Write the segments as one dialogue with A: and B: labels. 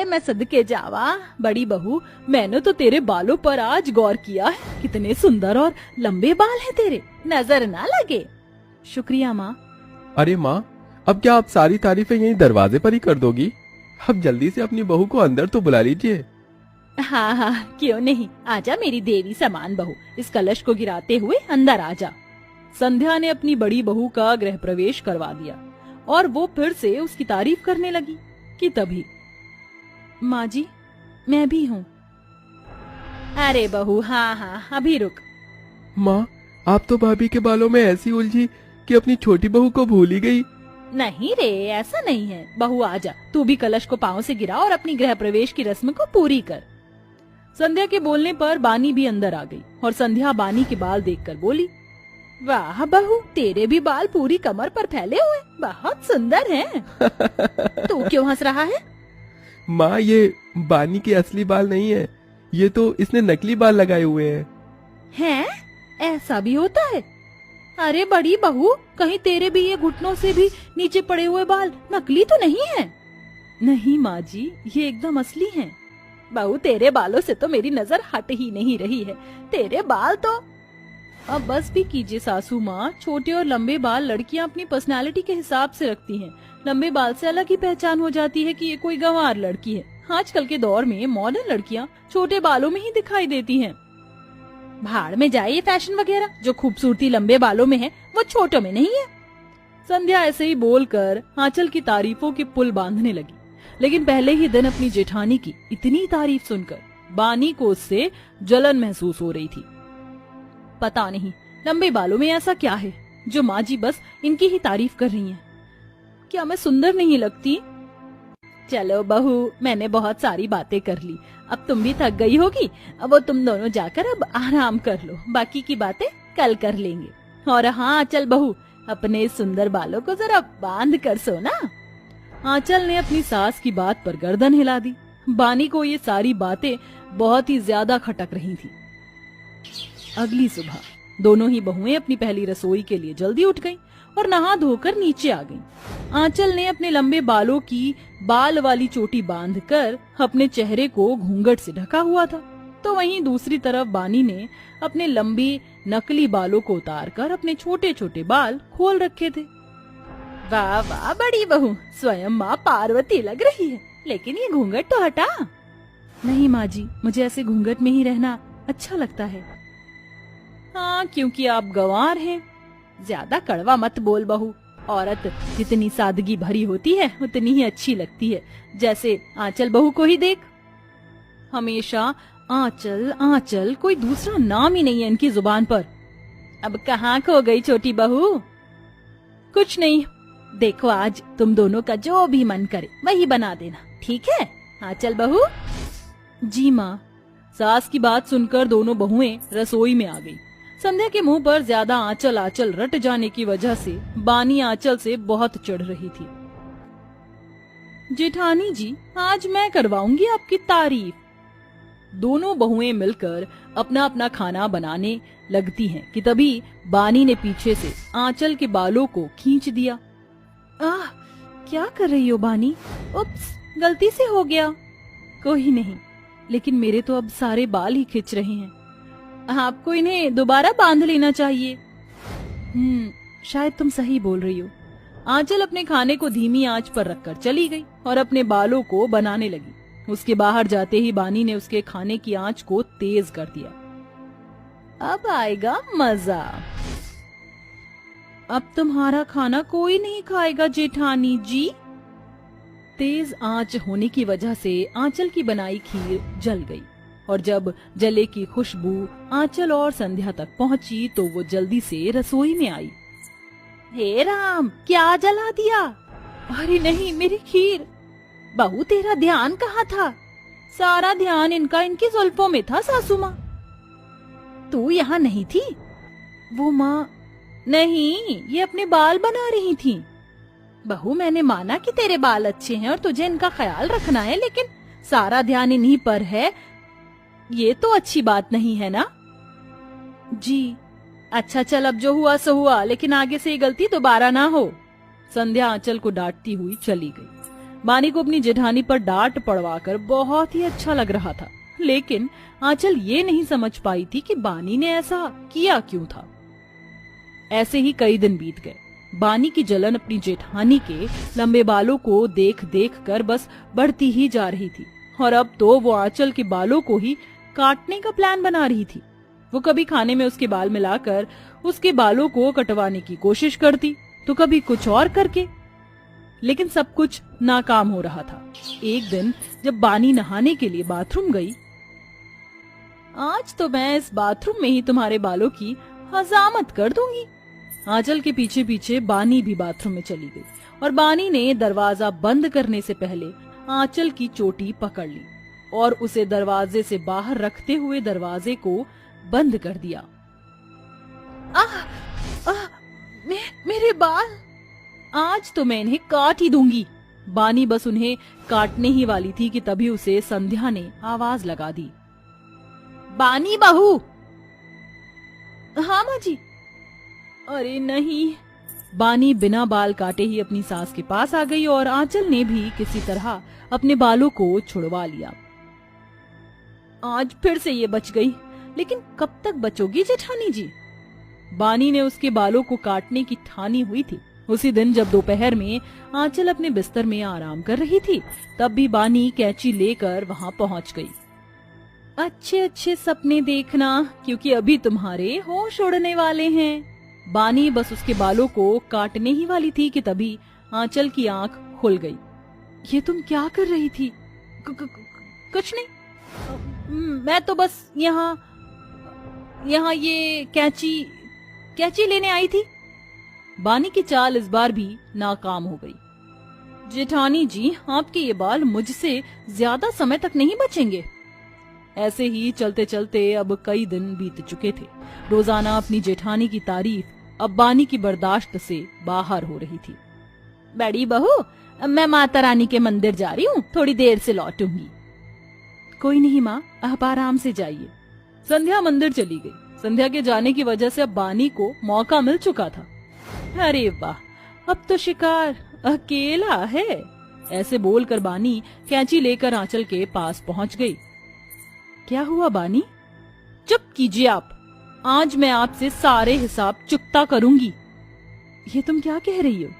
A: मैं सदके जावा। बड़ी बहू, मैंने तो तेरे बालों पर आज गौर किया है, कितने सुंदर और लंबे बाल हैं तेरे, नजर ना लगे। शुक्रिया माँ।
B: अरे माँ, अब क्या आप सारी तारीफें यहीं दरवाजे पर ही कर दोगी? अब जल्दी से अपनी बहू को अंदर तो बुला लीजिए।
A: हाँ हाँ, क्यों नहीं, आजा मेरी देवी समान बहू, इस कलश को गिराते हुए अंदर आजा। संध्या ने अपनी बड़ी बहू का गृह प्रवेश करवा दिया और वो फिर से उसकी तारीफ करने लगी कि तभी, माँ जी, मैं भी हूँ। अरे बहू, हाँ हाँ, अभी रुक।
B: माँ, आप तो भाभी के बालों में ऐसी उलझी कि अपनी छोटी बहू को भूल ही गई।
A: नहीं रे, ऐसा नहीं है। बहू आजा, तू भी कलश को पांव से गिरा और अपनी गृह प्रवेश की रस्म को पूरी कर। संध्या के बोलने पर बानी भी अंदर आ गई और संध्या बानी के बाल देखकर बोली, वाह बहू, तेरे भी बाल पूरी कमर पर फैले हुए, बहुत सुंदर हैं। तू क्यों हंस रहा है?
B: माँ, ये बानी के असली बाल नहीं है, ये तो इसने नकली बाल लगाए हुए हैं।
A: हैं? ऐसा भी होता है? अरे बड़ी बहू, कहीं तेरे भी ये घुटनों से भी नीचे पड़े हुए बाल नकली तो नहीं है? नहीं माँ जी, ये एकदम असली हैं। बहू, तेरे बालों से तो मेरी नजर हट ही नहीं रही है, तेरे बाल तो। अब बस भी कीजिए सासू माँ, छोटे और लंबे बाल लड़कियाँ अपनी पर्सनालिटी के हिसाब से रखती हैं। लंबे बाल से अलग ही पहचान हो जाती है कि ये कोई गंवार लड़की है। आजकल के दौर में मॉडर्न लड़कियाँ छोटे बालों में ही दिखाई देती हैं। भाड़ में जाए ये फैशन वगैरह, जो खूबसूरती लंबे बालों में है वो छोटों में नहीं है। संध्या ऐसे ही बोलकर आंचल की तारीफों के पुल बांधने लगी, लेकिन पहले ही दिन अपनी जेठानी की इतनी तारीफ सुनकर बानी को उससे जलन महसूस हो रही थी। पता नहीं लंबे बालों में ऐसा क्या है जो माँ जी बस इनकी ही तारीफ कर रही हैं। क्या मैं सुंदर नहीं लगती? चलो बहू, मैंने बहुत सारी बातें कर ली, अब तुम भी थक गई होगी। अब वो तुम दोनों जाकर अब आराम कर लो, बाकी की बातें कल कर लेंगे। और हाँ चल बहू, अपने सुंदर बालों को जरा बांध कर सोना। आंचल ने अपनी सास की बात पर गर्दन हिला दी। बानी को ये सारी बातें बहुत ही ज्यादा खटक रही थी। अगली सुबह दोनों ही बहुएं अपनी पहली रसोई के लिए जल्दी उठ गईं और नहा धोकर नीचे आ गईं। आंचल ने अपने लंबे बालों की बाल वाली चोटी बांधकर अपने चेहरे को घूंघट से ढका हुआ था, तो वहीं दूसरी तरफ बानी ने अपने लंबी नकली बालों को उतारकर अपने छोटे छोटे बाल खोल रखे थे। वाह वाह बड़ी बहू, स्वयं माँ पार्वती लग रही है, लेकिन ये घूंघट तो हटा। नहीं माँ जी, मुझे ऐसे घूंघट में ही रहना अच्छा लगता है। हाँ, क्योंकि आप गंवार हैं। ज्यादा कड़वा मत बोल बहू, औरत जितनी सादगी भरी होती है उतनी ही अच्छी लगती है। जैसे आंचल बहू को ही देख, हमेशा आंचल आंचल, कोई दूसरा नाम ही नहीं है इनकी जुबान पर। अब कहाँ खो गई छोटी बहू? कुछ नहीं, देखो आज तुम दोनों का जो भी मन करे वही बना देना, ठीक है आंचल बहू? जी माँ। सास की बात सुनकर दोनों बहुएं रसोई में आ गई। संध्या के मुंह पर ज्यादा आंचल आंचल रट जाने की वजह से बानी आंचल से बहुत चिढ़ रही थी। जेठानी जी, आज मैं करवाऊंगी आपकी तारीफ। दोनों बहुएं मिलकर अपना अपना खाना बनाने लगती हैं कि तभी बानी ने पीछे से आंचल के बालों को खींच दिया। आह, क्या कर रही हो बानी? उप्स, गलती से हो गया। कोई नहीं, लेकिन मेरे तो अब सारे बाल ही खिंच रहे हैं, आपको इन्हें दोबारा बांध लेना चाहिए। शायद तुम सही बोल रही हो। आंचल अपने खाने को धीमी आंच पर रखकर चली गई और अपने बालों को बनाने लगी। उसके बाहर जाते ही बानी ने उसके खाने की आंच को तेज कर दिया। अब आएगा मजा। अब तुम्हारा खाना कोई नहीं खाएगा जेठानी जी। तेज आंच होने की वजह से आंचल की बनाई खीर जल गई और जब जले की खुशबू आंचल और संध्या तक पहुंची तो वो जल्दी से रसोई में आई। हे राम, क्या जला दिया? अरे नहीं, मेरी खीर। बहू, तेरा ध्यान कहाँ था? सारा ध्यान इनकी जुल्फों में था सासू माँ। तू यहाँ नहीं थी? वो माँ नहीं, ये अपने बाल बना रही थी। बहू, मैंने माना कि तेरे बाल अच्छे हैं और तुझे इनका ख्याल रखना है, लेकिन सारा ध्यान इन्हीं पर है, ये तो अच्छी बात नहीं है ना? जी। अच्छा चल, अब जो हुआ सो हुआ, लेकिन आगे से ये गलती दोबारा ना हो। संध्या आंचल को डांटती हुई चली गई। बानी को अपनी जेठानी पर डांट पड़वाकर बहुत ही अच्छा लग रहा था, लेकिन आंचल ये नहीं समझ पाई थी कि बानी ने ऐसा किया क्यों था। ऐसे ही कई दिन बीत गए। बानी की जलन अपनी जेठानी के लंबे बालों को देख देख कर बस बढ़ती ही जा रही थी, और अब तो वो आंचल के बालों को ही काटने का प्लान बना रही थी। वो कभी खाने में उसके बाल मिलाकर उसके बालों को कटवाने की कोशिश करती, तो कभी कुछ और करके, लेकिन सब कुछ नाकाम हो रहा था। एक दिन जब बानी नहाने के लिए बाथरूम गई, आज तो मैं इस बाथरूम में ही तुम्हारे बालों की हजामत कर दूंगी। आंचल के पीछे पीछे बानी भी बाथरूम में चली गई, और बानी ने दरवाजा बंद करने से पहले आंचल की चोटी पकड़ ली और उसे दरवाजे से बाहर रखते हुए दरवाजे को बंद कर दिया। मेरे बाल, आज तो मैं इन्हें काट ही दूंगी। बानी बस उन्हें काटने ही वाली थी कि तभी उसे संध्या ने आवाज लगा दी, बानी बहू। हाँ माँ जी। अरे नहीं। बानी बिना बाल काटे ही अपनी सास के पास आ गई और आंचल ने भी किसी तरह अपने बालों को छुड़वा लिया। आज फिर से ये बच गई, लेकिन कब तक बचोगी जेठानी जी? बानी ने उसके बालों को काटने की ठानी हुई थी। उसी दिन जब दोपहर में आंचल अपने बिस्तर में आराम कर रही थी, तब भी बानी कैंची लेकर वहां पहुंच गई। अच्छे अच्छे सपने देखना, क्योंकि अभी तुम्हारे होश उड़ने वाले हैं। बानी बस उसके बालों को काटने ही वाली थी कि तभी आंचल की आंख खुल गई। ये तुम क्या कर रही थी? कुछ नहीं, मैं तो बस यहाँ ये कैंची लेने आई थी। बानी की चाल इस बार भी नाकाम हो गई। जेठानी जी, आपके ये बाल मुझसे ज्यादा समय तक नहीं बचेंगे। ऐसे ही चलते चलते अब कई दिन बीत चुके थे। रोजाना अपनी जेठानी की तारीफ अब बानी की बर्दाश्त से बाहर हो रही थी। बड़ी बहू, मैं माता रानी के मंदिर जा रही हूँ, थोड़ी देर से लौटूंगी। कोई नहीं माँ, आप आराम से जाइए। संध्या मंदिर चली गई। संध्या के जाने की वजह से अब बानी को मौका मिल चुका था। अरे वाह, अब तो शिकार अकेला है। ऐसे बोलकर बानी कैंची लेकर आंचल के पास पहुंच गई। क्या हुआ बानी? चुप कीजिए आप, आज मैं आपसे सारे हिसाब चुकता करूंगी। ये तुम क्या कह रही हो?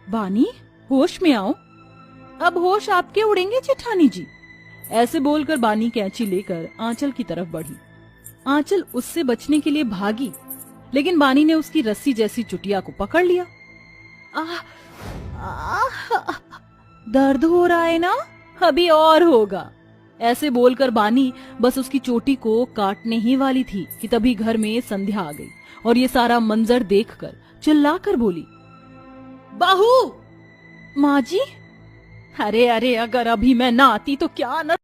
A: बानी, होश में आओ। अब होश आपके उड़ेंगे जेठानी जी। ऐसे बोलकर बानी कैंची लेकर आंचल की तरफ बढ़ी। आंचल उससे बचने के लिए भागी, लेकिन बानी ने उसकी रस्सी जैसी चुटिया को पकड़ लिया। दर्द हो रहा है ना? अभी और होगा। ऐसे बोलकर बानी बस उसकी चोटी को काटने ही वाली थी कि तभी घर में संध्या आ गई और ये सारा मंजर देखकर चिल्लाकर बोली, बहू। माँ जी? अरे अरे, अगर अभी मैं ना आती तो क्या न